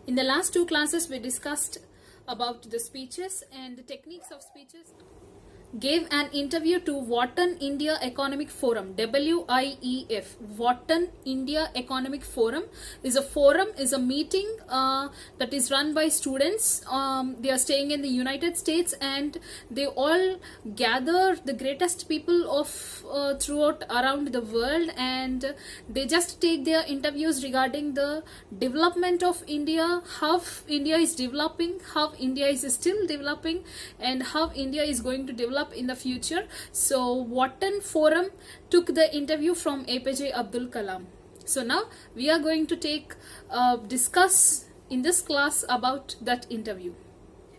In the last two classes, we discussed about the speeches and the techniques of speeches. Gave an interview to Wharton India Economic Forum, WIEF. Wharton India Economic Forum is a meeting that is run by students. They are staying in the United States, and they all gather the greatest people of throughout around the world, and they just take their interviews regarding the development of India, how India is developing, how India is still developing, and how India is going to develop in the future. So Wharton Forum took the interview from APJ Abdul Kalam. So now we are going to discuss in this class about that interview.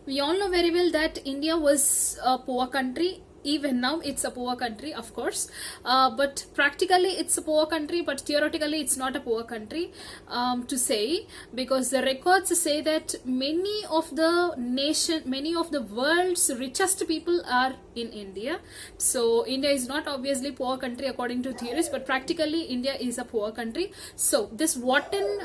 We all know very well that India was a poor country. Even now it's a poor country, of course, but practically it's a poor country, but theoretically it's not a poor country to say, because the records say that many of the world's richest people are in India. So India is not obviously poor country according to theories, but practically India is a poor country. So this Wharton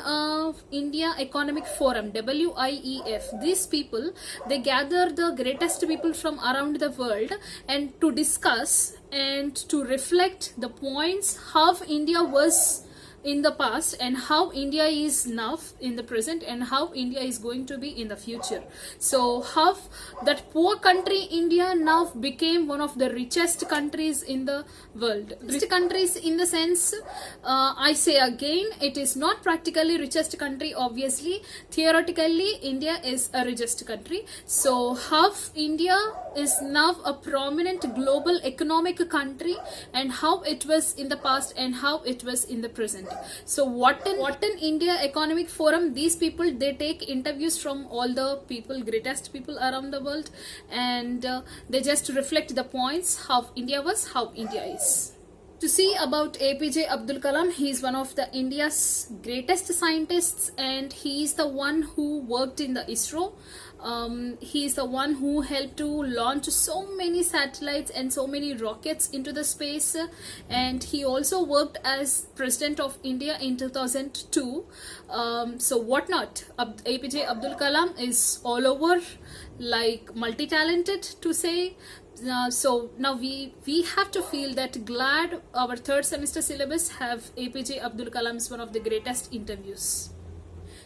India Economic Forum, WIEF, these people, they gather the greatest people from around the world and to discuss and to reflect the points how India was in the past and how India is now in the present and how India is going to be in the future. So how that poor country India now became one of the richest countries in the world. Richest countries in the sense, I say again, it is not practically richest country. Obviously, theoretically India is a richest country. So how India is now a prominent global economic country, and how it was in the past and how it was in the present. So Wharton India Economic Forum, these people, they take interviews from all the people, greatest people around the world, and they just reflect the points how India was, how India is. To see about APJ Abdul Kalam, he is one of the India's greatest scientists, and he is the one who worked in the ISRO. He is the one who helped to launch so many satellites and so many rockets into the space, and he also worked as President of India in 2002. So what not, APJ Abdul Kalam is all over, like multi-talented to say. So now we have to feel that glad our third semester syllabus have APJ Abdul Kalam's one of the greatest interviews.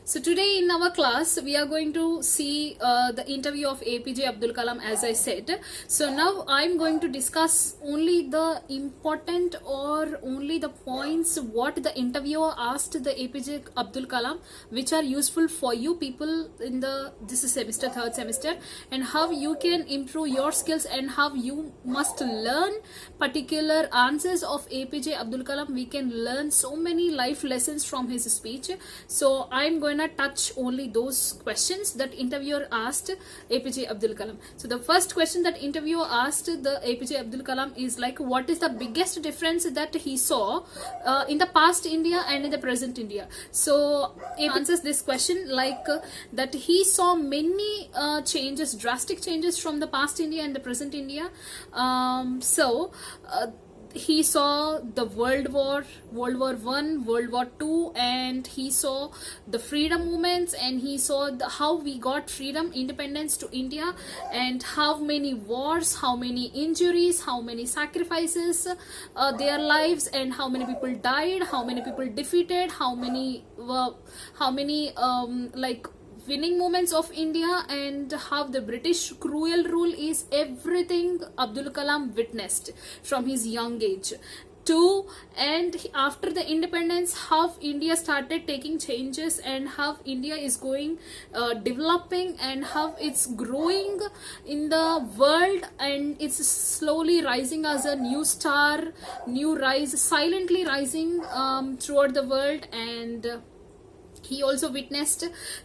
So today in our class we are going to see the interview of APJ Abdul Kalam, as I said. So now I'm going to discuss only the important or only the points what the interviewer asked the APJ Abdul Kalam, which are useful for you people in this semester, third semester, and how you can improve your skills and how you must learn particular answers of APJ Abdul Kalam. We can learn so many life lessons from his speech. So I'm going to touch only those questions that interviewer asked APJ Abdul Kalam. So the first question that interviewer asked the APJ Abdul Kalam is like, what is the biggest difference that he saw in the past India and in the present India? So he answers this question like that he saw many changes, drastic changes from the past India and the present India. He saw the World War I, World War II, and he saw the freedom movements, and he saw how we got freedom, independence to India, and how many wars, how many injuries, how many sacrifices, their lives, and how many people died, how many people defeated, how many like winning moments of India, and how the British cruel rule is everything Abdul Kalam witnessed from his young age. And after the independence, how India started taking changes and how India is going developing and how it's growing in the world, and it's slowly rising as a new star, silently rising throughout the world. And he also witnessed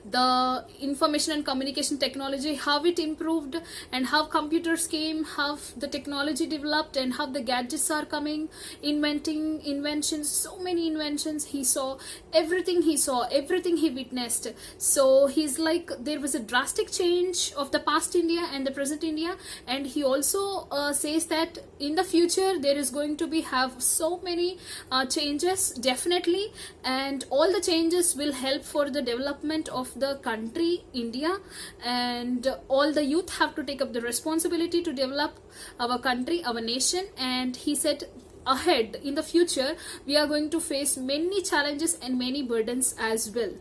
the information and communication technology, how it improved and how computers came, how the technology developed and how the gadgets are coming, inventions, so many inventions. He saw everything he witnessed. So he's like, there was a drastic change of the past India and the present India, and he also says that in the future there is going to have so many changes, definitely, and all the changes will help for the development of the country India, and all the youth have to take up the responsibility to develop our country, our nation. And he said ahead in the future we are going to face many challenges and many burdens as well.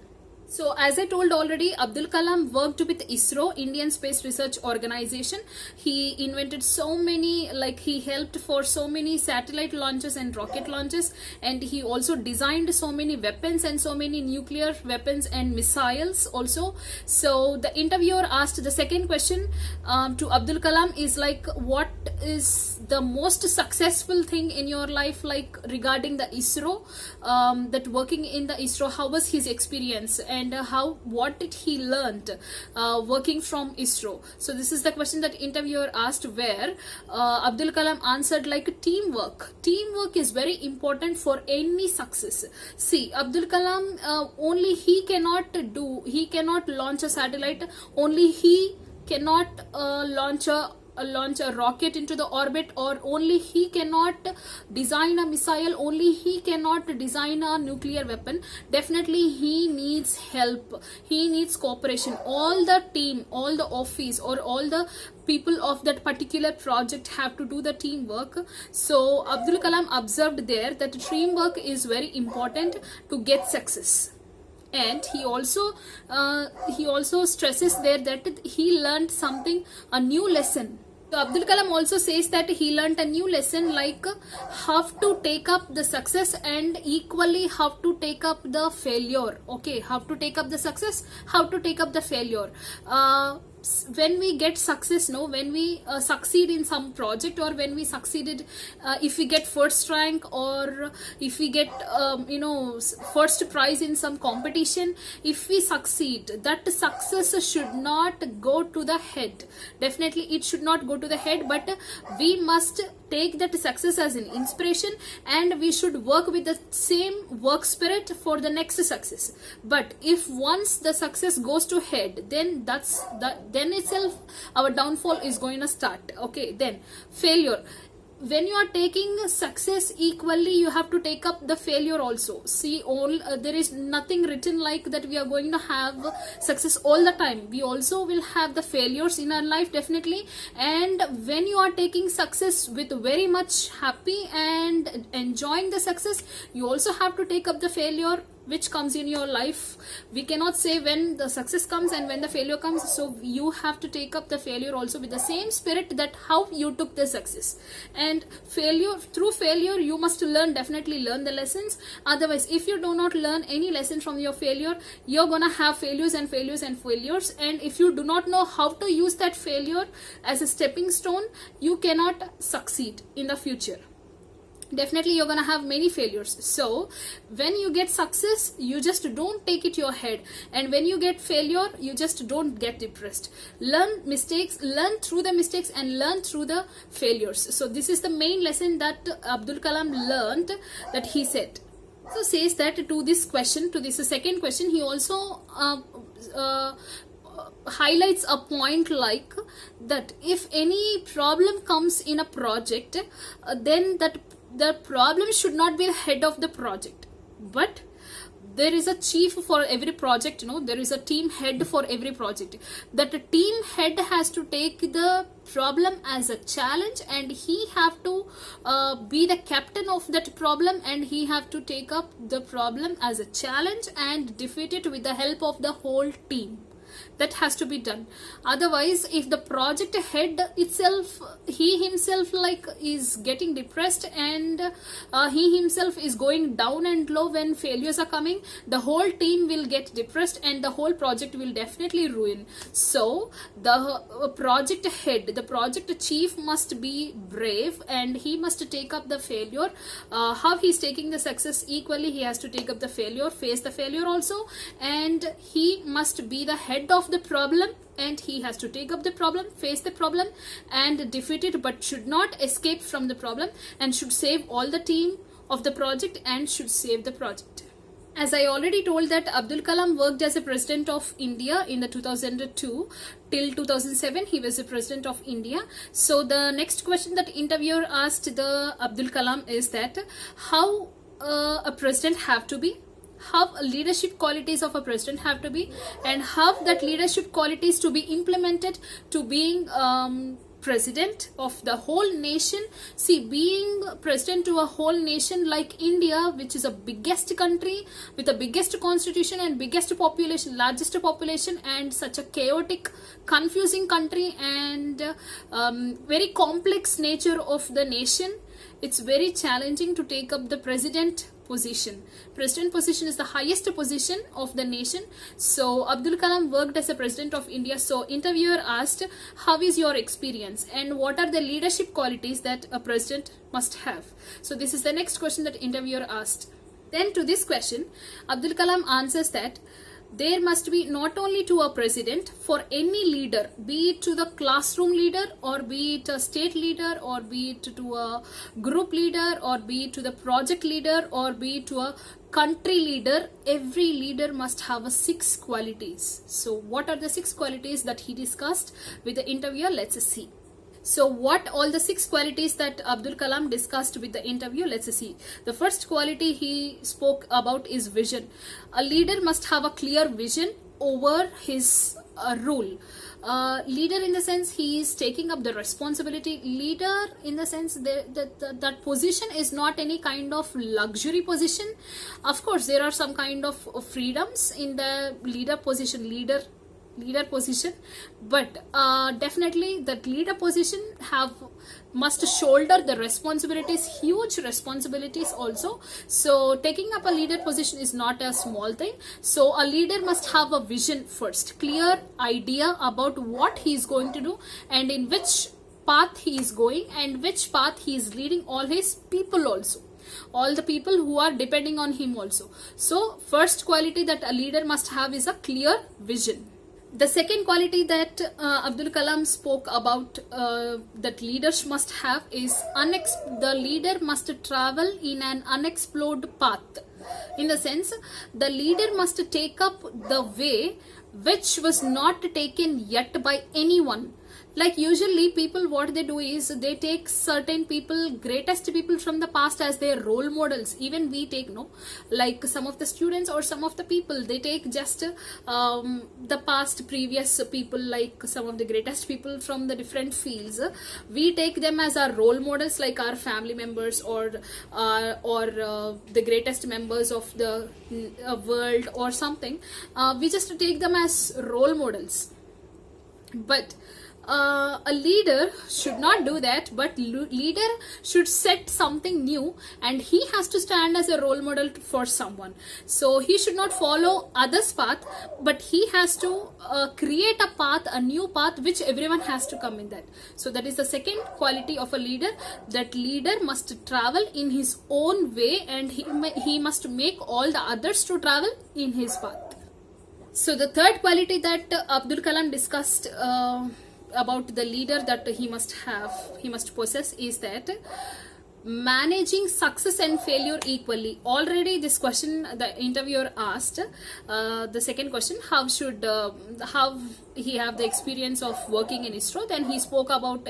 So as I told already, Abdul Kalam worked with ISRO, Indian Space Research Organization. He invented so many, like he helped for so many satellite launches and rocket launches, and he also designed so many weapons and so many nuclear weapons and missiles also. So the interviewer asked the second question to Abdul Kalam is like, what is the most successful thing in your life, like regarding the ISRO, that working in the ISRO, how was his experience, and what did he learned working from ISRO? So this is the question that interviewer asked, where Abdul Kalam answered like teamwork. Teamwork is very important for any success. See, Abdul Kalam only he cannot launch a satellite, only he cannot launch a rocket into the orbit, or only he cannot design a missile, only he cannot design a nuclear weapon. Definitely he needs help, he needs cooperation. All the team, all the office, or all the people of that particular project have to do the teamwork. So Abdul Kalam observed there that teamwork is very important to get success. And he also stresses there that he learned something, a new lesson. So Abdul Kalam also says that he learned a new lesson, like how to take up the success and equally how to take up the failure. Okay, how to take up the success, how to take up the failure. When we get success, no, when we succeed in some project, or when we succeeded, if we get first rank, or if we get first prize in some competition, if we succeed, that success should not go to the head. Definitely it should not go to the head, but we must take that success as an inspiration, and we should work with the same work spirit for the next success. But if once the success goes to head, then then itself our downfall is going to start. Okay, then failure. When you are taking success equally, you have to take up the failure also. See, there is nothing written like that we are going to have success all the time. We also will have the failures in our life, definitely. And when you are taking success with very much happy and enjoying the success, you also have to take up the failure which comes in your life. We cannot say when the success comes and when the failure comes. So you have to take up the failure also with the same spirit that how you took the success. And through failure you must definitely learn the lessons. Otherwise, if you do not learn any lesson from your failure, you're gonna have failures and failures and failures. And if you do not know how to use that failure as a stepping stone, you cannot succeed in the future. Definitely you're gonna have many failures. So when you get success, you just don't take it to your head, and when you get failure, you just don't get depressed. Learn mistakes, learn through the mistakes, and learn through the failures. So this is the main lesson that Abdul Kalam learned, that he said. So says that to this second question, he also highlights a point like that if any problem comes in a project, then the problem should not be the head of the project, but there is a chief for every project. There is a team head for every project. That team head has to take the problem as a challenge, and he have to be the captain of that problem, and he have to take up the problem as a challenge and defeat it with the help of the whole team. That has to be done. Otherwise, if the project head itself, he himself is getting depressed, and he himself is going down and low when failures are coming, the whole team will get depressed and the whole project will definitely ruin. So the project head, the project chief must be brave, and he must take up the failure. How he's taking the success, equally he has to take up the failure, face the failure also, and he must be the head of the problem, and he has to take up the problem, face the problem and defeat it, but should not escape from the problem, and should save all the team of the project and should save the project. As I already told that Abdul Kalam worked as a president of India in the 2002 till 2007 he was the president of India. So the next question that interviewer asked the Abdul Kalam is that how a president have to be. how leadership qualities of a president have to be, and how that leadership qualities to be implemented to being president of the whole nation. See, being president to a whole nation like India, which is a biggest country with the biggest constitution and biggest population, largest population, and such a chaotic, confusing country, and very complex nature of the nation, it's very challenging to take up the president position. President position is the highest position of the nation. So Abdul Kalam worked as a president of India. So interviewer asked, how is your experience and what are the leadership qualities that a president must have? So this is the next question that interviewer asked. Then to this question, Abdul Kalam answers that there must be not only to a president, for any leader, be it to the classroom leader, or be it a state leader, or be it to a group leader, or be it to the project leader, or be it to a country leader, every leader must have 6 qualities. So what are the 6 qualities that he discussed with the interviewer? Let's see. So what all the 6 qualities that Abdul Kalam discussed with the interview, let's see. The first quality he spoke about is vision. A leader must have a clear vision over his role. Leader in the sense he is taking up the responsibility. Leader in the sense that position is not any kind of luxury position. Of course, there are some kind of freedoms in the leader position, but definitely that leader position must shoulder the responsibilities, huge responsibilities also. So taking up a leader position is not a small thing. So a leader must have a vision first, clear idea about what he is going to do and in which path he is going and which path he is leading all his people also, all the people who are depending on him also. So first quality that a leader must have is a clear vision. The second quality that Abdul Kalam spoke about that leaders must have is the leader must travel in an unexplored path. In the sense, the leader must take up the way which was not taken yet by anyone. Like usually people, what they do is they take certain people, greatest people from the past as their role models. Even we take, like some of the students or some of the people, they take just the past previous people, like some of the greatest people from the different fields. We take them as our role models, like our family members or the greatest members of the world or something. We just take them as role models. But a leader should not do that, but leader should set something new and he has to stand as a role model for someone. So he should not follow others' path, but he has to create a path, a new path which everyone has to come in that. So that is the second quality of a leader, that leader must travel in his own way and he must make all the others to travel in his path. So the third quality that Abdul Kalam discussed about the leader that he must possess is that managing success and failure equally. Already this question the interviewer asked, the second question, how he have the experience of working in ISRO. Then he spoke about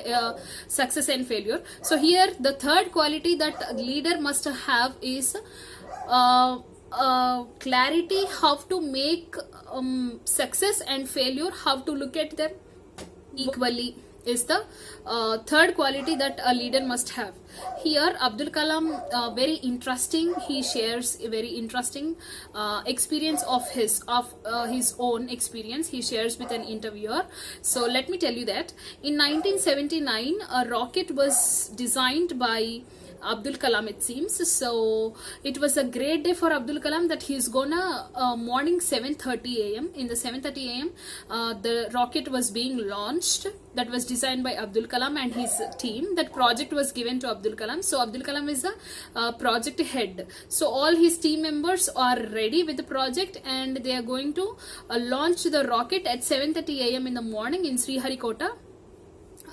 success and failure. So here the third quality that leader must have is clarity, how to make success and failure, how to look at them equally is the third quality that a leader must have. Here Abdul Kalam very interesting, he shares a very interesting experience of his own experience he shares with an interviewer. So let me tell you that in 1979 a rocket was designed by Abdul Kalam, it seems. So it was a great day for Abdul Kalam that he's gonna morning 7:30 a.m. In the 7:30 a.m. The rocket was being launched, that was designed by Abdul Kalam and his team. That project was given to Abdul Kalam. So Abdul Kalam is a project head. So all his team members are ready with the project and they are going to launch the rocket at 7:30 a.m. in the morning in Sriharikota,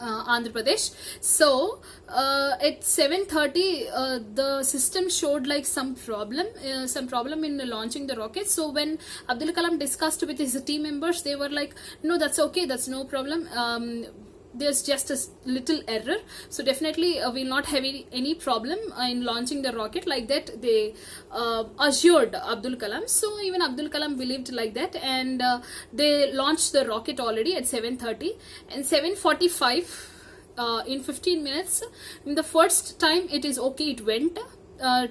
Andhra Pradesh. So at 7:30 the system showed like some problem in launching the rocket. So when Abdul Kalam discussed with his team members, they were like, no, that's okay, that's no problem, there's just a little error, so definitely we'll not have any problem in launching the rocket. Like that they assured Abdul Kalam. So even Abdul Kalam believed like that, and they launched the rocket already at 7:30, and 7:45 in 15 minutes. In the first time it is okay, it went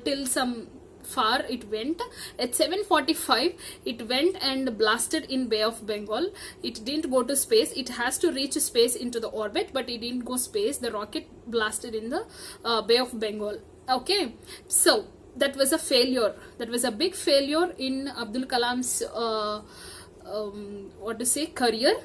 till some far it went. At 7:45 it went and blasted in Bay of Bengal. It didn't go to space. It has to reach space into the orbit, but it didn't go space. The rocket blasted in the Bay of Bengal. Okay, so that was a failure. That was a big failure in Abdul Kalam's what to say, career.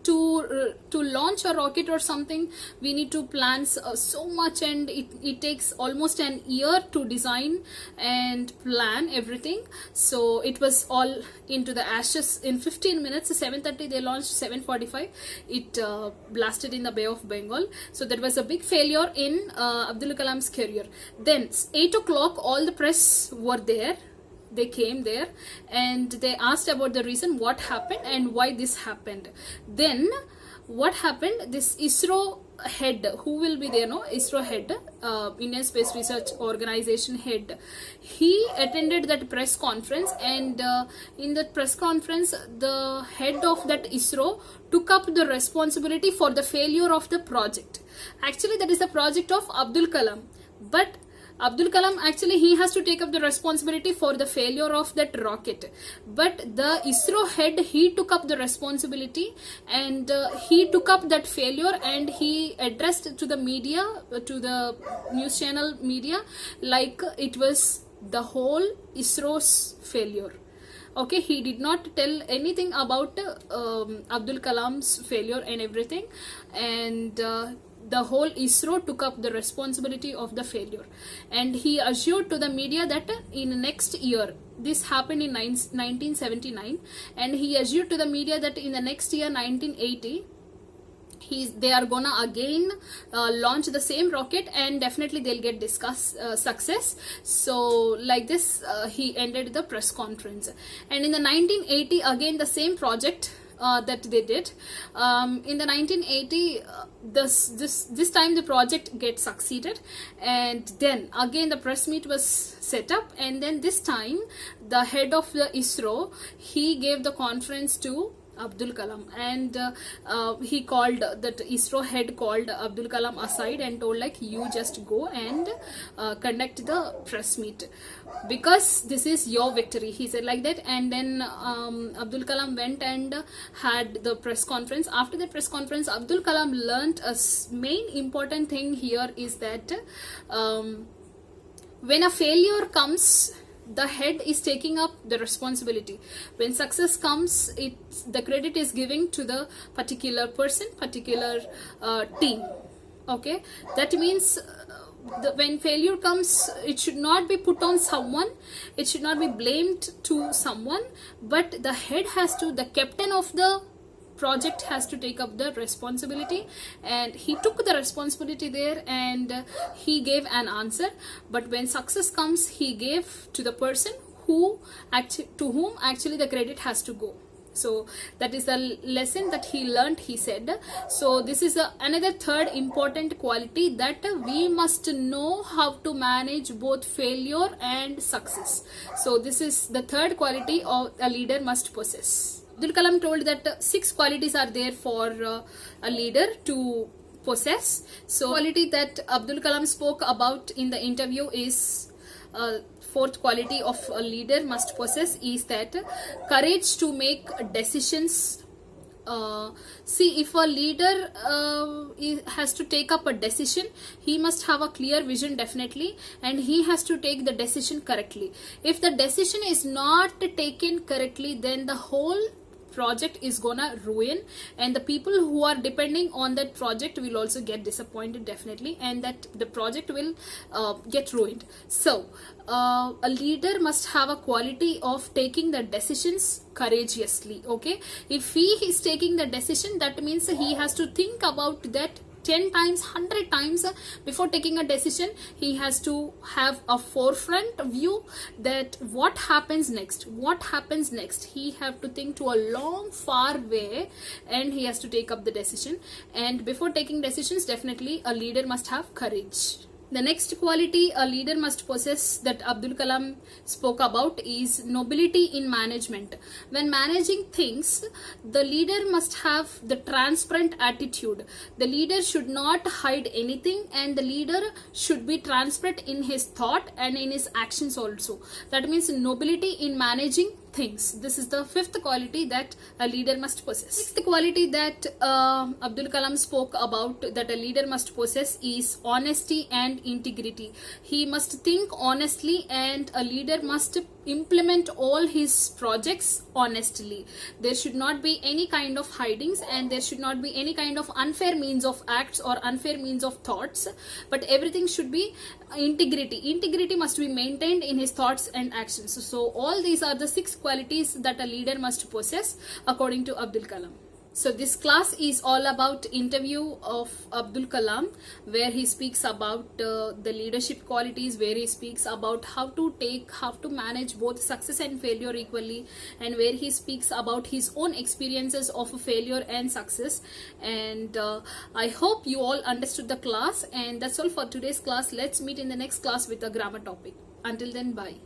To launch a rocket or something, we need to plan so much, and it takes almost an year to design and plan everything. So it was all into the ashes in 15 minutes. 7:30 they launched, 7:45 it blasted in the Bay of Bengal. So that was a big failure in Abdul Kalam's career. Then 8 o'clock all the press were there. They came there and they asked about the reason, what happened and why this happened. Then what happened, this ISRO head, who will be there, no, ISRO head, Indian Space Research Organization head, he attended that press conference, and in that press conference the head of that ISRO took up the responsibility for the failure of the project. Actually that is the project of Abdul Kalam, but Abdul Kalam actually he has to take up the responsibility for the failure of that rocket, but the ISRO head, he took up the responsibility, and he took up that failure, and he addressed to the media, to the news channel media, like it was the whole ISRO's failure. Okay, he did not tell anything about Abdul Kalam's failure and everything, and the whole ISRO took up the responsibility of the failure, and he assured to the media that in next year, this happened in 1979, and he assured to the media that in the next year 1980 they are gonna again launch the same rocket, and definitely they'll get success. So like this he ended the press conference. And in the 1980 again the same project that they did. In the 1980 this time the project gets succeeded, and then again the press meet was set up, and then this time the head of the ISRO, he gave the conference to Abdul Kalam, and he called, that ISRO head called Abdul Kalam aside and told like, you just go and conduct the press meet, because this is your victory, he said like that. And then Abdul Kalam went and had the press conference. After the press conference, Abdul Kalam learnt a main important thing here is that when a failure comes, the head is taking up the responsibility. When success comes, the credit is giving to the particular person, particular team. Okay, that means when failure comes, it should not be put on someone, it should not be blamed to someone, but the head has to, the captain of the project has to take up the responsibility, and he took the responsibility there, and he gave an answer. But when success comes, he gave to the person to whom actually the credit has to go. So that is the lesson that he learned, he said. So this is another third important quality, that we must know how to manage both failure and success. So this is the third quality of a leader must possess. Abdul Kalam told that 6 qualities are there for a leader to possess. So quality that Abdul Kalam spoke about in the interview is fourth quality of a leader must possess is that courage to make decisions. See, if a leader has to take up a decision, he must have a clear vision definitely, and he has to take the decision correctly. If the decision is not taken correctly, then the whole project is gonna ruin, and the people who are depending on that project will also get disappointed definitely, and that the project will get ruined. So a leader must have a quality of taking the decisions courageously. Okay, if he is taking the decision, that means he has to think about that 10 times, 100 times before taking a decision. He has to have a forefront view that what happens next. He have to think to a long far way, and he has to take up the decision. And before taking decisions, definitely a leader must have courage. The next quality a leader must possess that Abdul Kalam spoke about is nobility in management. When managing things, the leader must have the transparent attitude. The leader should not hide anything, and the leader should be transparent in his thought and in his actions also. That means nobility in managing things. This is the fifth quality that a leader must possess. Sixth quality that Abdul Kalam spoke about that a leader must possess is honesty and integrity. He must think honestly, and a leader must implement all his projects honestly. There should not be any kind of hidings, and there should not be any kind of unfair means of acts or unfair means of thoughts, but everything should be integrity must be maintained in his thoughts and actions. So all these are the 6 qualities that a leader must possess according to Abdul Kalam. So this class is all about interview of Abdul Kalam, where he speaks about the leadership qualities, where he speaks about how to manage both success and failure equally, and where he speaks about his own experiences of failure and success. And I hope you all understood the class, and that's all for today's class. Let's meet in the next class with a grammar topic. Until then, bye.